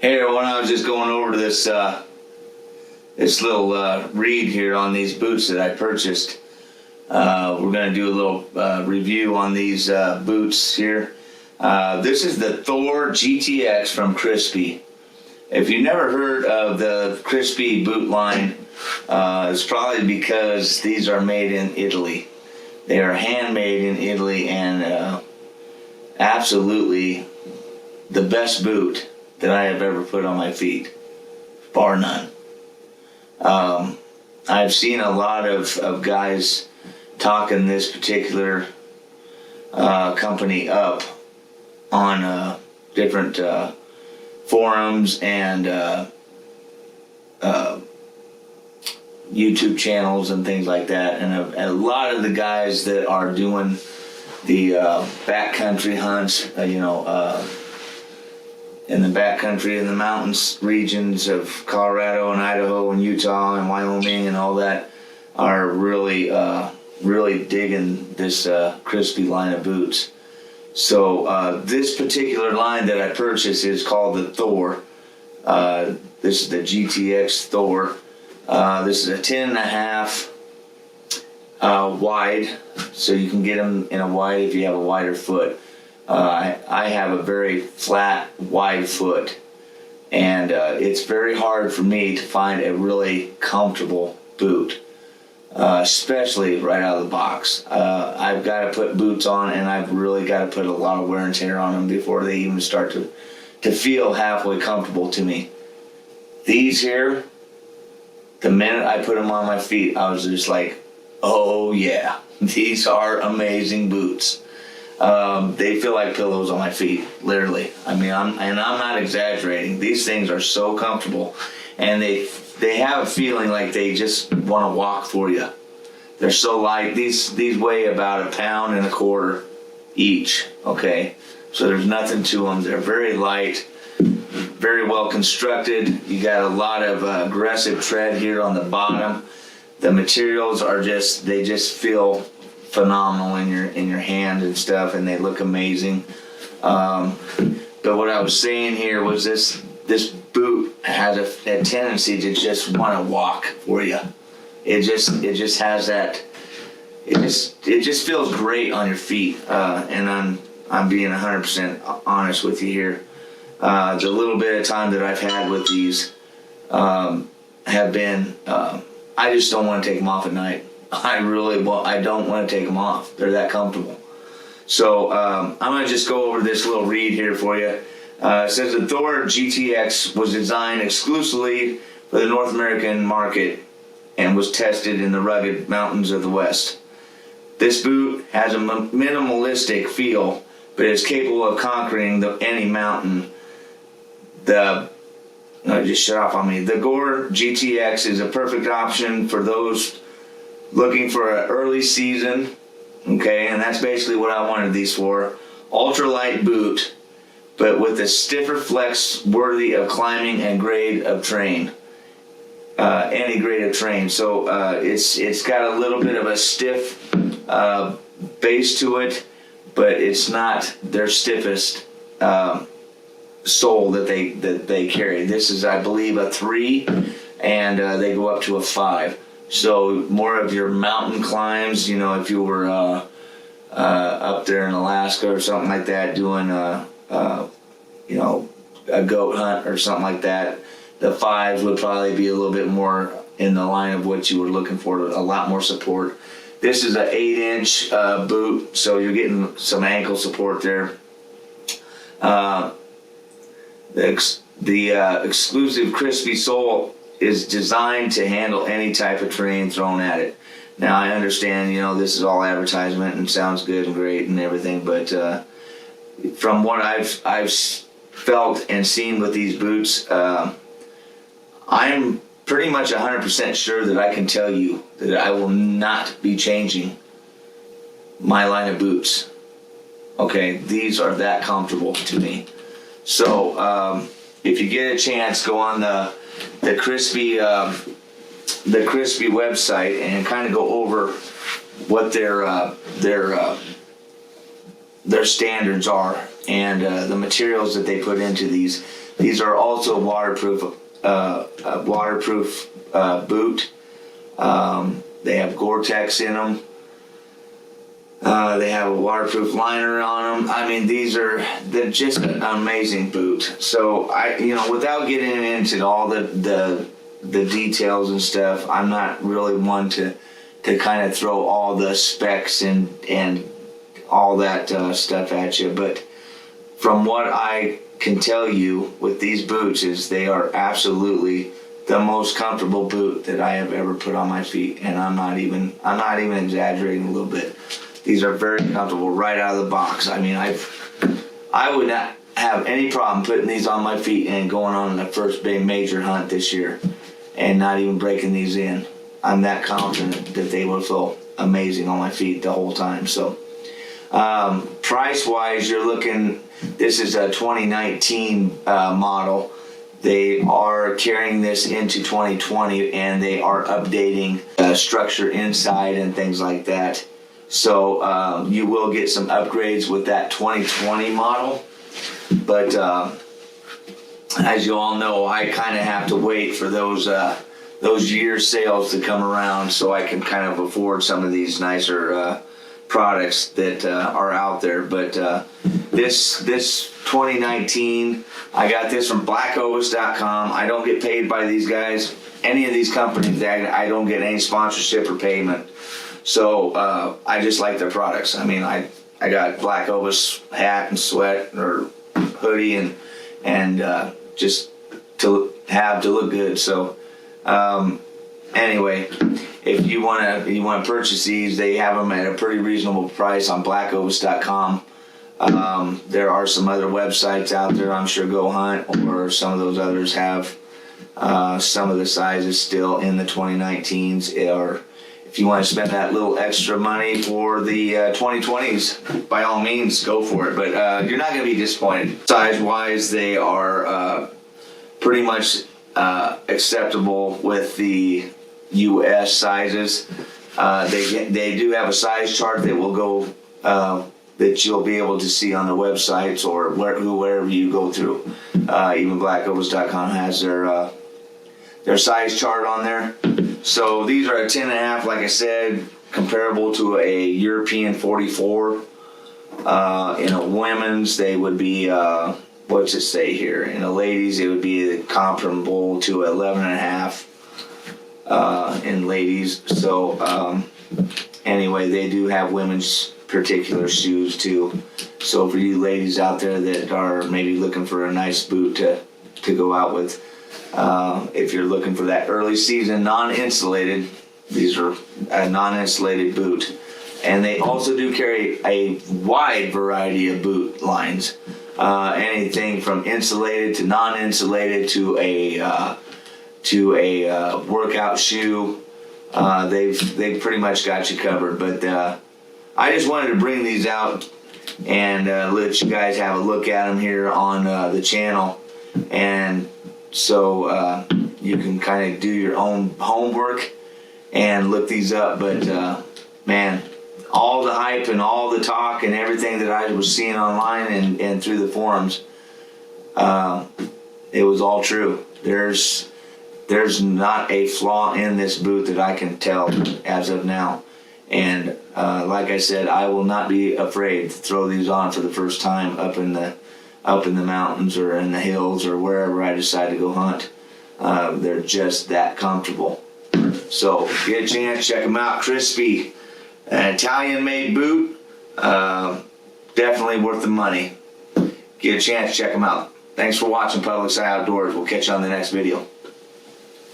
Hey everyone, I was just going over this this little read here on these boots that I purchased. We're going to do a little review on these boots here. This is the Thor GTX from Crispi. If you've never heard of the Crispi boot line, it's probably because these are made in Italy. They are handmade in Italy and absolutely the best boot that I have ever put on my feet, bar none. I've seen a lot of guys talking this particular company up on different forums and YouTube channels and things like that, and a lot of the guys that are doing the backcountry hunts, in the backcountry, in the mountains regions of Colorado and Idaho and Utah and Wyoming and all that, are really digging this Crispi line of boots. So this particular line that I purchased is called the Thor. This is the GTX Thor. This is a 10.5 wide, so you can get them in a wide if you have a wider foot. I have a very flat, wide foot, and it's very hard for me to find a really comfortable boot, especially right out of the box. I've got to put boots on, and I've really got to put a lot of wear and tear on them before they even start to feel halfway comfortable to me. These here, the minute I put them on my feet, I was just like, oh yeah, these are amazing boots. They feel like pillows on my feet, literally. I mean, I'm not exaggerating. These things are so comfortable, and they have a feeling like they just want to walk for you. They're so light. These weigh about 1.25 pounds each. Okay, so there's nothing to them. They're very light, very well constructed. You got a lot of aggressive tread here on the bottom. The materials are they just feel phenomenal in your hand and stuff, and they look amazing. But what I was saying here was this boot has a tendency to just want to walk for you. It just has that. It just feels great on your feet. And I'm being 100% honest with you here. The little bit of time that I've had with these have been. I just don't want to take them off at night. I don't want to take them off. They're that comfortable. So I'm going to just go over this little read here for you. It says the Thor GTX was designed exclusively for the North American market and was tested in the rugged mountains of the West. This boot has a minimalistic feel, but is capable of conquering any mountain. Just shut off on me. The Thor GTX is a perfect option for those looking for an early season, okay, and that's basically what I wanted these for. Ultralight boot, but with a stiffer flex worthy of climbing and grade of terrain. Any grade of terrain. So it's got a little bit of a stiff base to it, but it's not their stiffest sole that they carry. This is, I believe, a 3, and they go up to a 5. So more of your mountain climbs, if you were up there in Alaska or something like that, doing a goat hunt or something like that, the 5s would probably be a little bit more in the line of what you were looking for, a lot more support. This is an 8-inch boot, so you're getting some ankle support there. The exclusive Crispi sole is designed to handle any type of terrain thrown at it. Now I understand, this is all advertisement and sounds good and great and everything, but from what I've felt and seen with these boots, I'm pretty much 100% sure that I can tell you that I will not be changing my line of boots. Okay, these are that comfortable to me. So if you get a chance, go on the Crispi website and kind of go over what their standards are and the materials that they put into these. These are also waterproof. Waterproof boot. They have Gore-Tex in them. They have a waterproof liner on them. I mean, they're just an amazing boot. So without getting into all the details and stuff, I'm not really one to kind of throw all the specs and all that stuff at you. But from what I can tell you with these boots is they are absolutely the most comfortable boot that I have ever put on my feet, and I'm not even exaggerating a little bit. These are very comfortable right out of the box. I mean, I would not have any problem putting these on my feet and going on the first big major hunt this year and not even breaking these in. I'm that confident that they will feel amazing on my feet the whole time. So price wise, you're looking, this is a 2019 model. They are carrying this into 2020, and they are updating structure inside and things like that. So you will get some upgrades with that 2020 model. But as you all know, I kind of have to wait for those year sales to come around so I can kind of afford some of these nicer products that are out there. But this 2019, I got this from blackovis.com. I don't get paid by these guys, any of these companies. I don't get any sponsorship or payment. So I just like their products. I mean, I got Black Ovis hat and sweat or hoodie and just to look good. So anyway, if you want to purchase these, they have them at a pretty reasonable price on blackovis.com. There are some other websites out there, I'm sure, Go Hunt or some of those others have some of the sizes still in the 2019s. Or if you want to spend that little extra money for the 2020s, by all means, go for it. But you're not going to be disappointed. Size-wise, they are pretty much acceptable with the U.S. sizes. They do have a size chart that will go that you'll be able to see on the websites or wherever you go through. Even blackovis.com has their size chart on there. So these are a 10.5, like I said, comparable to a European 44. In a women's, they would be, what's it say here? In a ladies, it would be comparable to 11.5 in ladies. So anyway, they do have women's particular shoes too. So for you ladies out there that are maybe looking for a nice boot to go out with, if you're looking for that early season non-insulated, these are a non-insulated boot. And they also do carry a wide variety of boot lines, anything from insulated to non-insulated to a workout shoe. They've pretty much got you covered. But I just wanted to bring these out and let you guys have a look at them here on the channel, and so you can kind of do your own homework and look these up. But man, all the hype and all the talk and everything that I was seeing online and through the forums, it was all true. There's not a flaw in this boot that I can tell as of now. And like I said, I will not be afraid to throw these on for the first time up in the mountains or in the hills or wherever I decide to go hunt. They're just that comfortable. So get a chance, check them out. Crispi, an Italian-made boot, definitely worth the money. Get a chance, check them out. Thanks for watching Public Side Outdoors. We'll catch you on the next video.